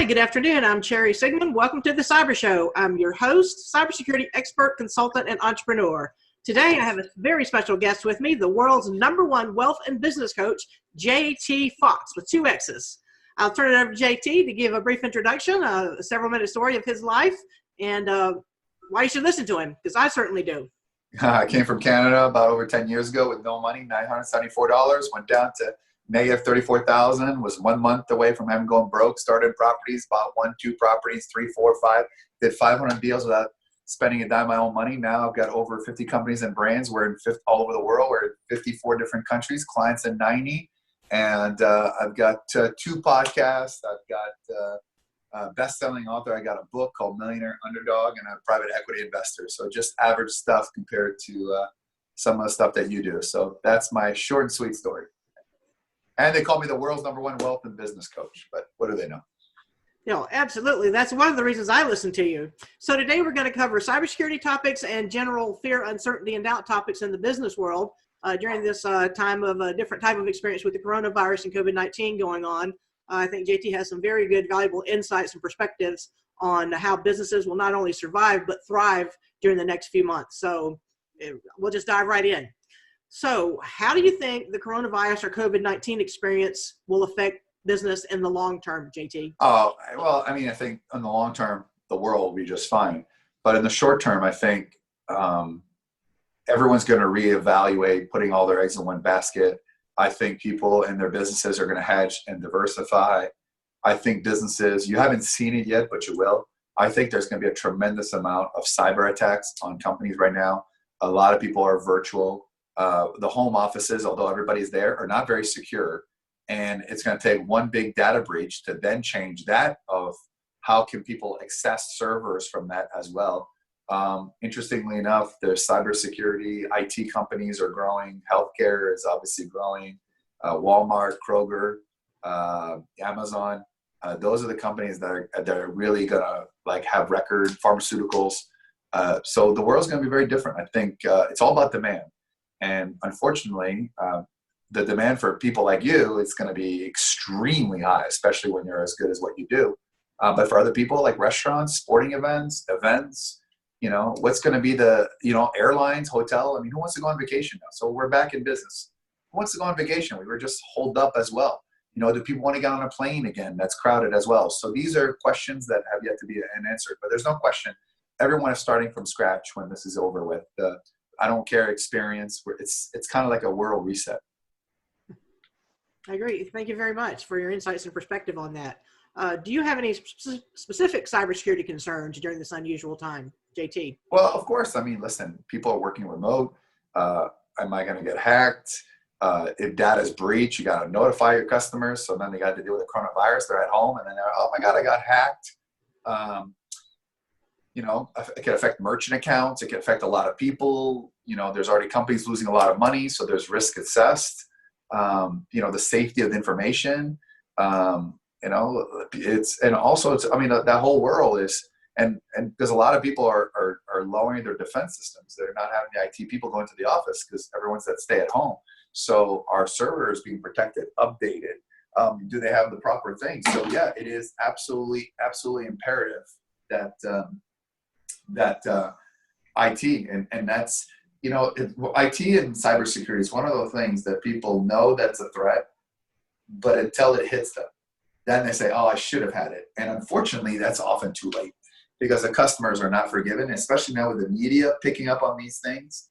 Hi, good afternoon. I'm Cherry Sigmund. Welcome to The Cyber Show. I'm your host, cybersecurity expert, consultant, and entrepreneur. Today, I have a very special guest with me, the world's #1 wealth and business coach, JT Foxx, with 2 X's. I'll turn it over to JT to give a brief introduction, a several-minute story of his life, and why you should listen to him, because I certainly do. I came from Canada about over 10 years ago with no money, $974, went down to negative 34,000, was 1 month away from having gone broke, started properties, bought 1, 2 properties, 3, 4, 5, did 500 deals without spending a dime of my own money. Now I've got over 50 companies and brands. We're in all over the world. We're in 54 different countries, clients in 90. And I've got 2 podcasts. I've got a best-selling author. I got a book called Millionaire, Underdog, and a private equity investor. So just average stuff compared to some of the stuff that you do. So that's my short and sweet story. And they call me the world's #1 wealth and business coach, but what do they know? Absolutely. That's one of the reasons I listen to you. So today we're going to cover cybersecurity topics and general fear, uncertainty, and doubt topics in the business world during this time of a different type of experience with the coronavirus and COVID-19 going on. I think JT has some very good, valuable insights and perspectives on how businesses will not only survive, but thrive during the next few months. So we'll just dive right in. So how do you think the coronavirus or COVID-19 experience will affect business in the long term, JT? Oh, well, I mean, I think in the long term, the world will be just fine. But in the short term, I think everyone's going to reevaluate putting all their eggs in one basket. I think people and their businesses are going to hedge and diversify. I think businesses, you haven't seen it yet, but you will. I think there's going to be a tremendous amount of cyber attacks on companies right now. A lot of people are virtual. The home offices, although everybody's there, are not very secure. And it's going to take one big data breach to then change that of how can people access servers from that as well. Interestingly enough, there's cybersecurity, IT companies are growing, healthcare is obviously growing, Walmart, Kroger, Amazon. Those are the companies that are really going to have record pharmaceuticals. So the world's going to be very different. I think it's all about demand. And unfortunately, the demand for people like you is going to be extremely high, especially when you're as good as what you do. But for other people like restaurants, sporting events, what's going to be the, airlines, hotel? I mean, who wants to go on vacation now? So we're back in business. Who wants to go on vacation? We were just holed up as well. Do people want to get on a plane again? That's crowded as well. So these are questions that have yet to be answered. But there's no question. Everyone is starting from scratch when this is over with. I don't care experience. It's kind of like a world reset. I agree. Thank you very much for your insights and perspective on that. Do you have any specific cybersecurity concerns during this unusual time, JT? Well, of course. I mean, listen, people are working remote. Am I going to get hacked? If data is breached, you got to notify your customers. So then they got to deal with the coronavirus. They're at home and then they're, oh my God, I got hacked. It can affect merchant accounts. It can affect a lot of people. There's already companies losing a lot of money. So there's risk assessed. The safety of the information, that whole world is, and because a lot of people are lowering their defense systems. They're not having the IT people going to the office because everyone's at stay at home. So our server is being protected, updated. Do they have the proper things? So yeah, it is absolutely imperative that IT and that's, IT and cybersecurity is one of those things that people know that's a threat, but until it hits them, then they say, oh, I should have had it. And unfortunately, that's often too late because the customers are not forgiven, especially now with the media picking up on these things.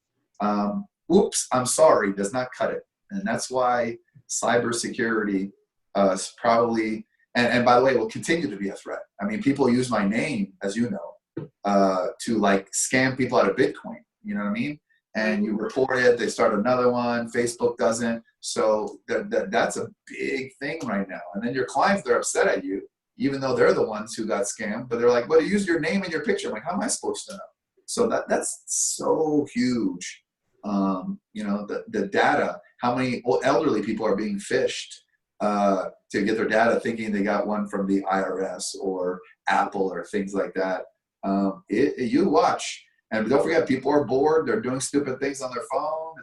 Oops, I'm sorry, does not cut it. And that's why cybersecurity is probably, and by the way, will continue to be a threat. I mean, people use my name, as you know, to scam people out of Bitcoin. You know what I mean? And you report it, they start another one, Facebook doesn't. So that's a big thing right now. And then your clients, they're upset at you, even though they're the ones who got scammed, but they're like, well, you used your name and your picture. I'm like, how am I supposed to know? So that's so huge. The data, how many elderly people are being phished to get their data thinking they got one from the IRS or Apple or things like that. You watch. And don't forget, people are bored. They're doing stupid things on their phone.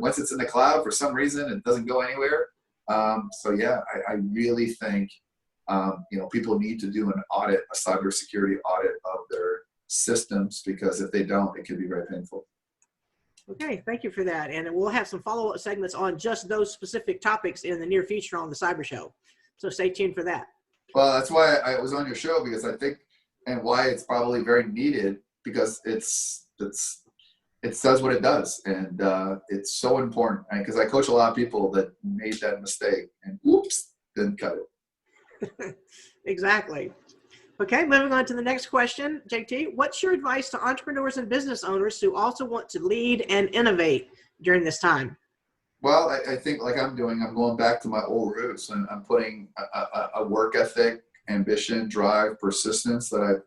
Once it's in the cloud, for some reason, it doesn't go anywhere. So yeah, I really think People need to do an audit, a cybersecurity audit of their systems, because if they don't, it can be very painful. Okay, thank you for that. And we'll have some follow-up segments on just those specific topics in the near future on the Cyber Show. So stay tuned for that. Well, that's why I was on your show, because I think, and why it's probably very needed, because it says what it does, and it's so important. Because I coach a lot of people that made that mistake and whoops, didn't cut it. Exactly. Okay, moving on to the next question, JT. What's your advice to entrepreneurs and business owners who also want to lead and innovate during this time? Well, I think like I'm going back to my old roots, and I'm putting a work ethic, ambition, drive, persistence that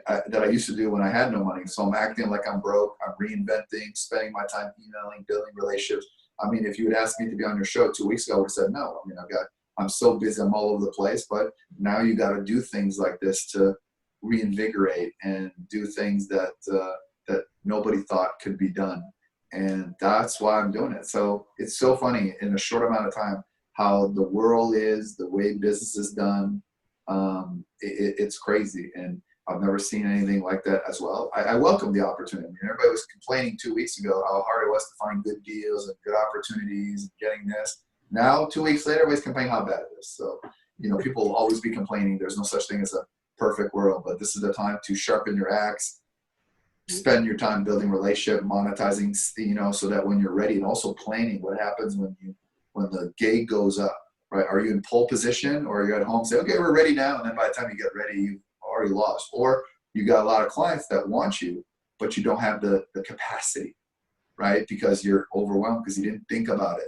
I used to do when I had no money. So I'm acting like I'm broke. I'm reinventing, spending my time emailing, building relationships. I mean, if you had asked me to be on your show 2 weeks ago, I would have said no. I mean, I'm so busy, I'm all over the place, but now you got to do things like this to reinvigorate and do things that nobody thought could be done. And that's why I'm doing it. So it's so funny in a short amount of time how the world is, the way business is done. It's crazy. And I've never seen anything like that as well. I welcome the opportunity. I mean, everybody was complaining 2 weeks ago how hard it was to find good deals and good opportunities and getting this. Now, 2 weeks later, everybody's complaining how bad it is. So, people will always be complaining. There's no such thing as a perfect world, but this is the time to sharpen your axe, spend your time building relationship, monetizing, so that when you're ready, and also planning what happens when the gate goes up, right? Are you in pole position, or are you at home, say, okay, we're ready now, and then by the time you get ready, you've already lost. Or you got a lot of clients that want you, but you don't have the capacity, right? Because you're overwhelmed because you didn't think about it.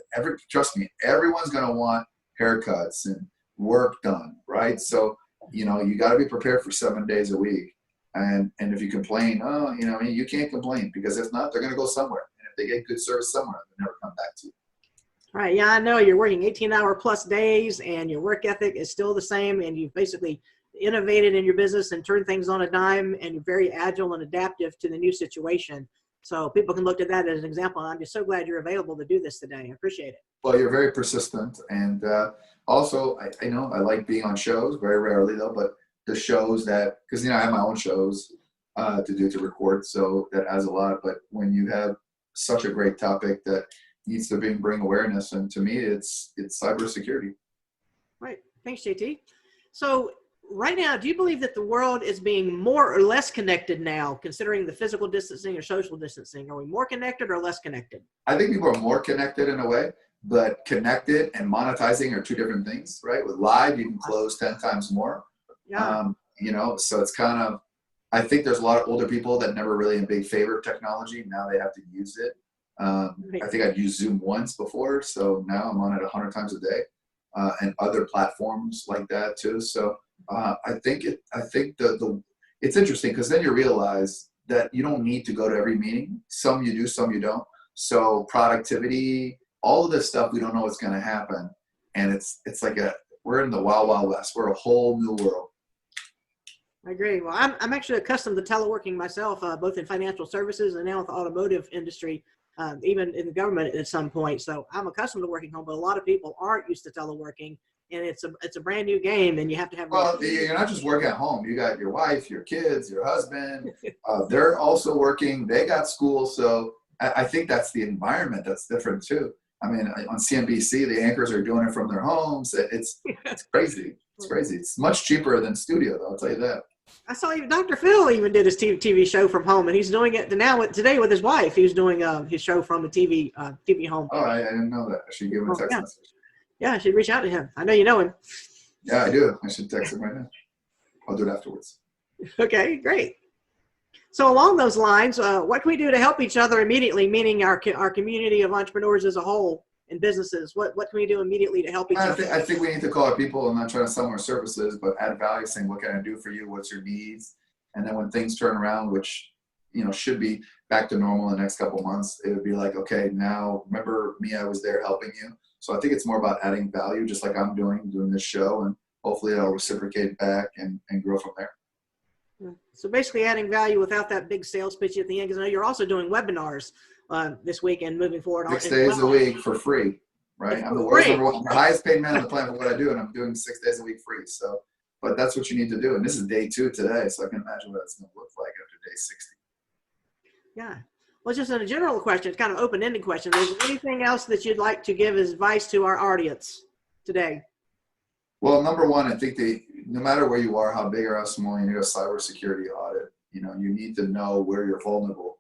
Trust me, everyone's going to want haircuts and work done, right? So, you got to be prepared for 7 days a week. And if you complain, you can't complain, because if not, they're going to go somewhere. And if they get good service somewhere, they'll never come back to you. All right. Yeah, I know you're working 18-hour plus days, and your work ethic is still the same, and you've basically innovated in your business and turned things on a dime, and you're very agile and adaptive to the new situation. So people can look at that as an example. I'm just so glad you're available to do this today. I appreciate it. Well, you're very persistent. And also, I know I like being on shows, very rarely though, but the shows that, because, I have my own shows to record. So that adds a lot. But when you have such a great topic that needs to bring awareness, and to me, it's cybersecurity. Right. Thanks, JT. So right now, do you believe that the world is being more or less connected now, considering the physical distancing or social distancing? Are we more connected or less connected? I think people are more connected in a way, but connected and monetizing are two different things, right? With live, you can close 10 times more. Yeah. So it's kind of, I think there's a lot of older people that never really in big favor of technology. Now they have to use it. I think I'd used Zoom once before, so now I'm on it 100 times a day, and other platforms like that too. So I think it's interesting, because then you realize that you don't need to go to every meeting. Some you do, some you don't. So productivity, all of this stuff, we don't know what's going to happen, and it's like we're in the wild, wild west. We're a whole new world. I agree. Well, I'm actually accustomed to teleworking myself, both in financial services and now with the automotive industry, even in the government at some point. So I'm accustomed to working home, but a lot of people aren't used to teleworking, and it's a brand new game, and you have to have. Well, you're not just working at home. You got your wife, your kids, your husband. They're also working. They got school. So I think that's the environment that's different too. I mean, on CNBC, the anchors are doing it from their homes. It's crazy. It's crazy. It's much cheaper than studio, though. I'll tell you that. I saw even Dr. Phil even did his TV show from home, and he's doing it today with his wife. He's doing his show from the TV home. Oh, I didn't know that. I should give him a text message. Yeah, I should reach out to him. I know you know him. Yeah, I do. I should text him right now. I'll do it afterwards. Okay, great. So along those lines, what can we do to help each other immediately, meaning our community of entrepreneurs as a whole and businesses? What can we do immediately to help each other? I think we need to call our people and not try to sell our services, but add value, saying, what can I do for you? What's your needs? And then when things turn around, which should be back to normal in the next couple of months, it would be like, okay, now remember me, I was there helping you. So I think it's more about adding value, just like I'm doing this show, and hopefully it'll reciprocate back and grow from there. So basically adding value without that big sales pitch at the end, because I know you're also doing webinars this week and moving forward. 6 days a week for free, right? I'm the highest paid man on the planet for what I do, and I'm doing 6 days a week free. So But that's what you need to do. And this is day 2 today, so I can imagine what it's going to look like after day 60. Yeah. Well, just a general question. It's kind of an open-ended question. Is there anything else that you'd like to give as advice to our audience today? Well, number one, I think no matter where you are, how big or how small, you need a cybersecurity audit. You know, you need to know where you're vulnerable,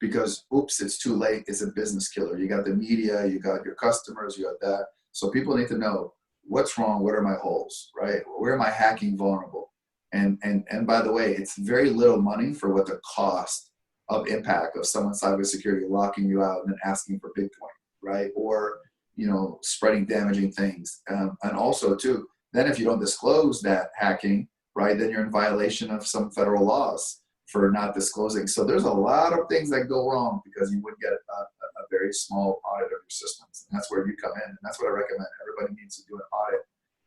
because oops, it's too late. It's a business killer. You got the media, you got your customers, you got that. So people need to know what's wrong, what are my holes, right? Where am I hacking vulnerable? And by the way, it's very little money for what the cost of impact of someone's cybersecurity locking you out and then asking for Bitcoin, right? Or, you know, spreading damaging things. And also too, then if you don't disclose that hacking, right, then you're in violation of some federal laws for not disclosing. So there's a lot of things that go wrong because you would get a very small audit of your systems. And that's where you come in. And that's what I recommend. Everybody needs to do an audit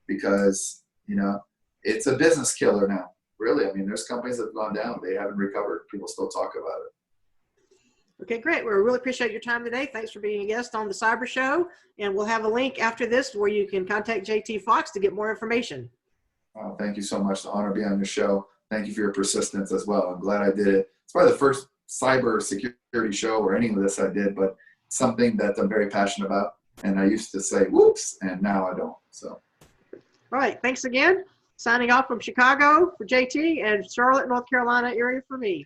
because, you know, it's a business killer now. Really, I mean, there's companies that have gone down. They haven't recovered. People still talk about it. Okay, great. We really appreciate your time today. Thanks for being a guest on the Cyber Show. And we'll have a link after this where you can contact JT Foxx to get more information. Oh, thank you so much. The honor to be on your show. Thank you for your persistence as well. I'm glad I did it. It's probably the first cyber security show or any of this I did, but something that I'm very passionate about. And I used to say, whoops, and now I don't. So. All right. Thanks again. Signing off from Chicago for JT and Charlotte, North Carolina area for me.